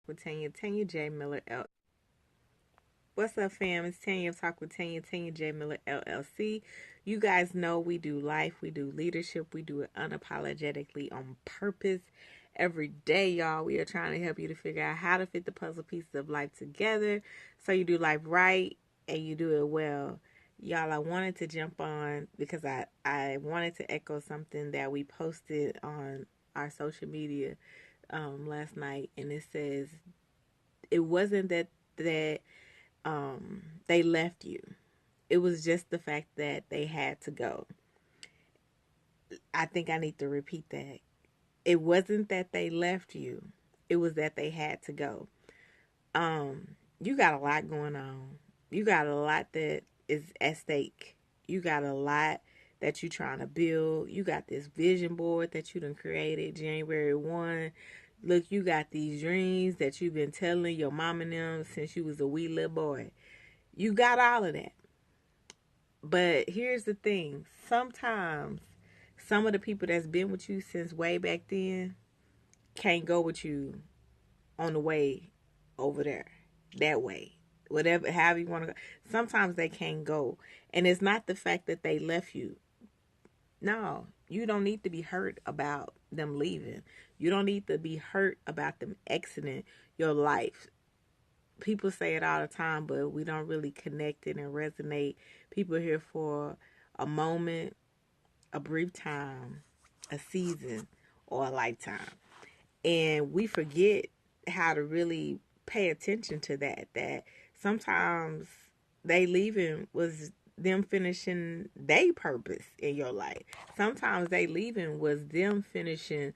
with Tanya J Miller L. What's up, fam? It's Tanya Talk with Tanya J Miller LLC. You guys know we do life, we do leadership, we do it unapologetically on purpose. Every day, y'all, we are trying to help you to figure out how to fit the puzzle pieces of life together so you do life right and you do it well. Y'all, I wanted to jump on because I wanted to echo something that we posted on our social media last night, and it says it wasn't that they left you. It was just the fact that they had to go. I think I need to repeat that. It wasn't that they left you. It was that they had to go. You got a lot going on. You got a lot that is at stake. You got a lot that you're trying to build. You got this vision board that you done created January 1. Look, you got these dreams that you've been telling your mom and them since you was a wee little boy. You got all of that. But here's the thing. Sometimes some of the people that's been with you since way back then can't go with you on the way over there. That way. Whatever, however you want to go. Sometimes they can't go. And it's not the fact that they left you. No, you don't need to be hurt about them leaving. You don't need to be hurt about them exiting your life. People say it all the time, but we don't really connect it and resonate. People are here for a moment, a brief time, a season, or a lifetime. And we forget how to really pay attention to that. That sometimes they leaving was them finishing their purpose in your life. Sometimes they leaving was them finishing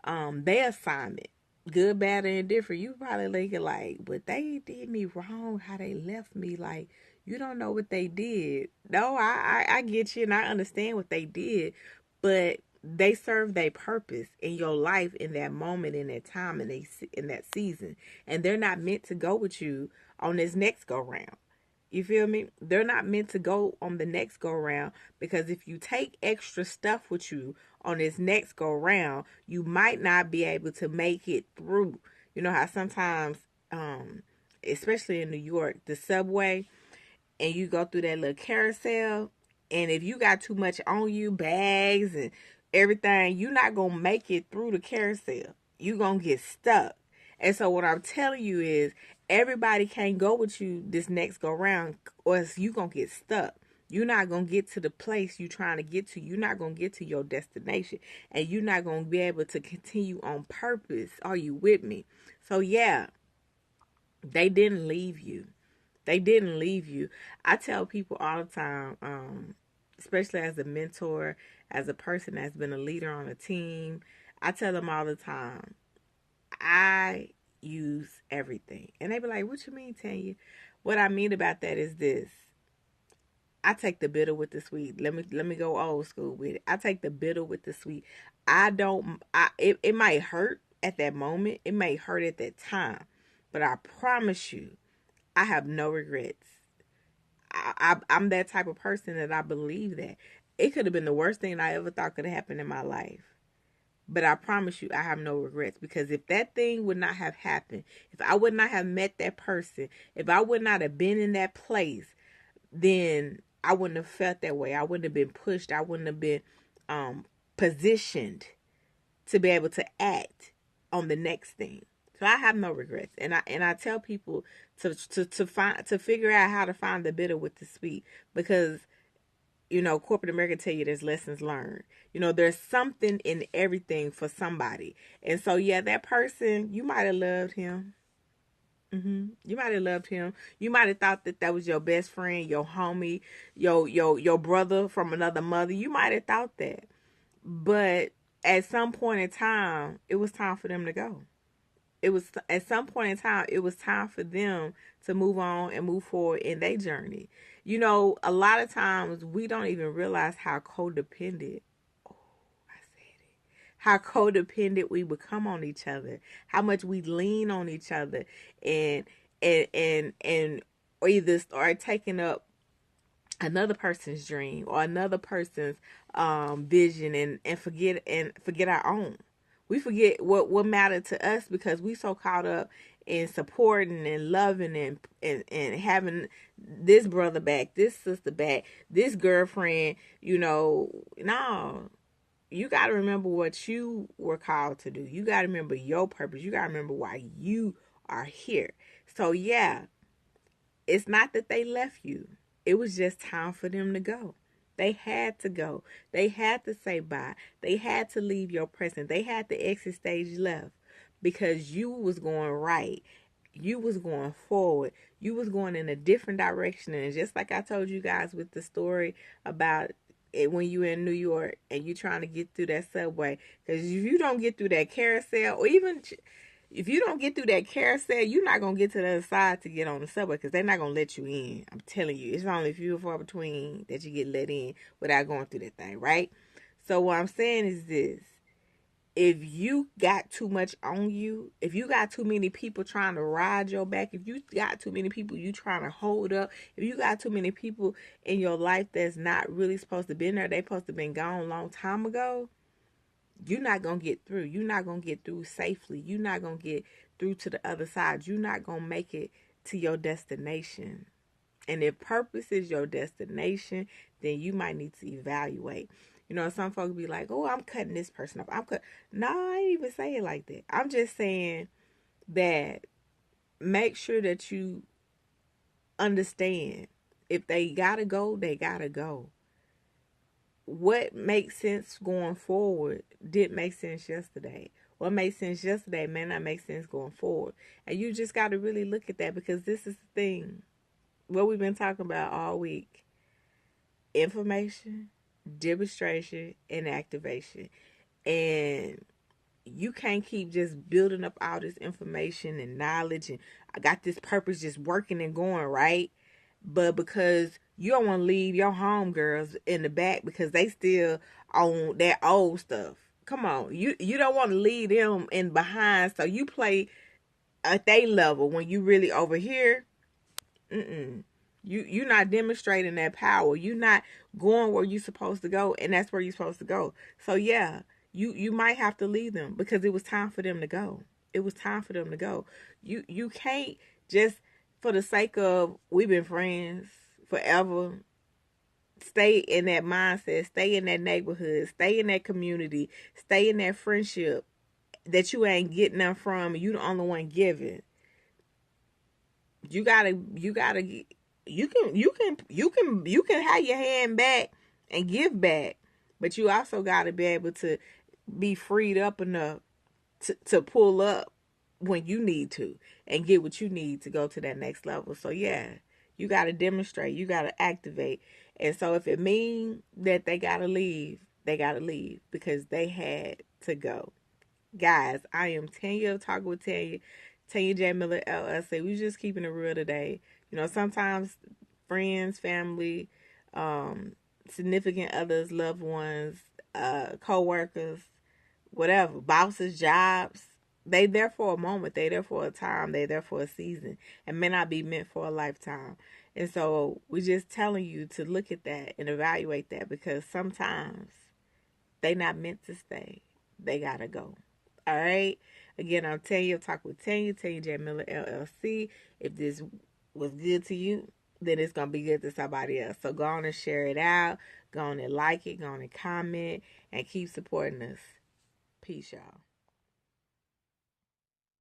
their assignment. Good, bad, or indifferent. You probably thinking like, but they did me wrong. How they left me? Like, you don't know what they did. No, I get you, and I understand what they did, but they serve their purpose in your life in that moment, in that time, in that season, and they're not meant to go with you on this next go round. You feel me? They're not meant to go on the next go round, because if you take extra stuff with you on this next go round, you might not be able to make it through. You know how sometimes, especially in New York, the subway, and you go through that little carousel, and if you got too much on you, bags and everything, you're not going to make it through the carousel. You're going to get stuck. And so what I'm telling you is everybody can't go with you this next go round, or else you going to get stuck. You're not going to get to the place you're trying to get to. You're not going to get to your destination. And you're not going to be able to continue on purpose. Are you with me? So yeah, they didn't leave you. They didn't leave you. I tell people all the time, especially as a mentor, as a person that's been a leader on a team, I tell them all the time, I use everything. And they be like, what you mean, Tanya? What I mean about that is this. I take the bitter with the sweet. Let me go old school with it. I take the bitter with the sweet. It might hurt at that moment. It may hurt at that time. But I promise you, I have no regrets. I'm that type of person that I believe that. It could have been the worst thing I ever thought could have happened in my life. But I promise you, I have no regrets, because if that thing would not have happened, if I would not have met that person, if I would not have been in that place, then I wouldn't have felt that way. I wouldn't have been pushed. I wouldn't have been positioned to be able to act on the next thing. So I have no regrets, and I tell people to figure out how to find the bitter with the sweet, because corporate America tell you there's lessons learned. There's something in everything for somebody, and so yeah, that person, you might have loved him. You might have loved him. You might have thought that that was your best friend, your homie, your brother from another mother. You might have thought that, but at some point in time, it was time for them to go. It was at some point in time, it was time for them to move on and move forward in their journey. A lot of times we don't even realize how codependent, oh, I said it, how codependent we become on each other, how much we lean on each other, and or either start taking up another person's dream or another person's vision, and forget our own. We forget what mattered to us because we so caught up and supporting and loving and having this brother back, this sister back, this girlfriend, no. You got to remember what you were called to do. You got to remember your purpose. You got to remember why you are here. So, yeah, it's not that they left you. It was just time for them to go. They had to go. They had to say bye. They had to leave your presence. They had to exit stage left because you was going right. You was going forward. You was going in a different direction. And just like I told you guys with the story about it when you in New York and you trying to get through that subway, because if you don't get through that carousel, or even if you don't get through that carousel, you're not going to get to the other side to get on the subway because they're not going to let you in. I'm telling you, it's only few and far between that you get let in without going through that thing, right? So what I'm saying is this. If you got too much on you, if you got too many people trying to ride your back, if you got too many people you trying to hold up, if you got too many people in your life that's not really supposed to be there, they supposed to been gone a long time ago, you're not going to get through. You're not going to get through safely. You're not going to get through to the other side. You're not going to make it to your destination. And if purpose is your destination, then you might need to evaluate. Some folks be like, oh, I'm cutting this person off. No, I ain't even say it like that. I'm just saying that make sure that you understand if they gotta go, they gotta go. What makes sense going forward didn't make sense yesterday. What made sense yesterday may not make sense going forward. And you just got to really look at that because this is the thing. What we've been talking about all week. Information, demonstration, and activation. And you can't keep just building up all this information and knowledge and I got this purpose just working and going, right? But because you don't want to leave your homegirls in the back because they still on that old stuff. Come on, you don't want to leave them in behind, so you play at their level when you really over here. You're not demonstrating that power. You're not going where you're supposed to go, and that's where you're supposed to go. So yeah, you might have to leave them because it was time for them to go. It was time for them to go. You can't just for the sake of we've been friends forever. Stay in that mindset. Stay in that neighborhood. Stay in that community. Stay in that friendship that you ain't getting them from. You the only one giving. You gotta you can have your hand back and give back, but you also gotta be able to be freed up enough to pull up when you need to and get what you need to go to that next level. So yeah, you gotta demonstrate, you gotta activate. And so if it means that they gotta leave because they had to go. Guys, I am Tanya talking with Tanya J Miller LLC. We just keeping it real today. Sometimes friends, family, significant others, loved ones, co-workers, whatever, bosses, jobs, they there for a moment, they there for a time, they there for a season, and may not be meant for a lifetime. And so we're just telling you to look at that and evaluate that because sometimes they not meant to stay. They gotta go. All right. Again, I'm Tanya. Talk with Tanya J Miller LLC. If this was good to you, then it's gonna be good to somebody else. So go on and share it out. Go on and like it. Go on and comment and keep supporting us. Peace, y'all.